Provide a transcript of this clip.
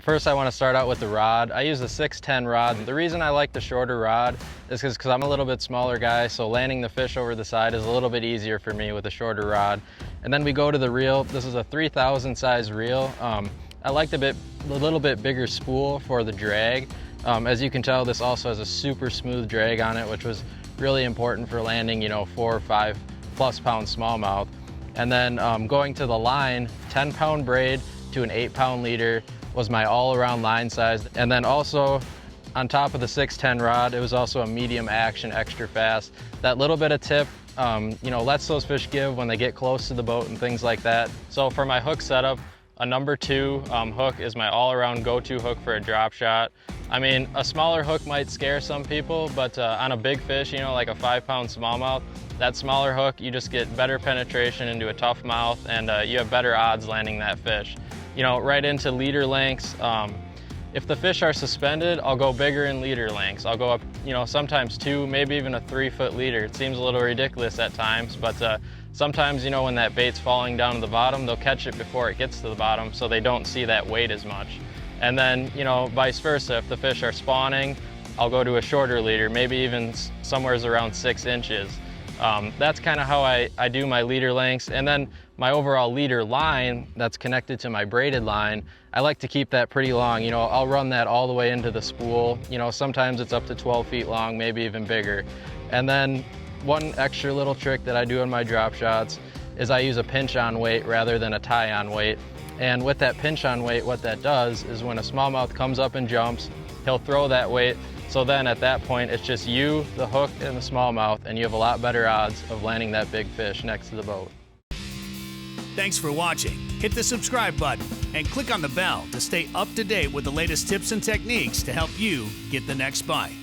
First, I want to start out with the rod. I use a 610 rod. The reason I like the shorter rod is because I'm a little bit smaller guy, so landing the fish over the side is a little bit easier for me with a shorter rod. And then we go to the reel. This is a 3000 size reel. I like the little bit bigger spool for the drag. As you can tell, this also has a super smooth drag on it, which was really important for landing, 4 or 5 plus pound smallmouth. And then going to the line, 10-pound braid to an 8-pound leader was my all-around line size. And then also on top of the 610 rod, it was also a medium action, extra fast. That little bit of tip, lets those fish give when they get close to the boat and things like that. So for my hook setup, a number 2 hook is my all-around go-to hook for a drop shot. I mean, a smaller hook might scare some people, but on a big fish, like a 5-pound smallmouth, that smaller hook, you just get better penetration into a tough mouth, and you have better odds landing that fish. Right into leader lengths. If the fish are suspended, I'll go bigger in leader lengths. I'll go up, sometimes 2, maybe even a 3-foot leader. It seems a little ridiculous at times, but sometimes, when that bait's falling down to the bottom, they'll catch it before it gets to the bottom, so they don't see that weight as much. And then, vice versa, if the fish are spawning, I'll go to a shorter leader, maybe even somewhere around 6 inches. That's kind of how I do my leader lengths. And then my overall leader line that's connected to my braided line, I like to keep that pretty long. I'll run that all the way into the spool. Sometimes it's up to 12 feet long, maybe even bigger. And then one extra little trick that I do in my drop shots is I use a pinch on weight rather than a tie on weight. And with that pinch on weight, what that does is when a smallmouth comes up and jumps, he'll throw that weight. So then at that point, it's just you, the hook, and the smallmouth, and you have a lot better odds of landing that big fish next to the boat. Thanks for watching. Hit the subscribe button and click on the bell to stay up to date with the latest tips and techniques to help you get the next bite.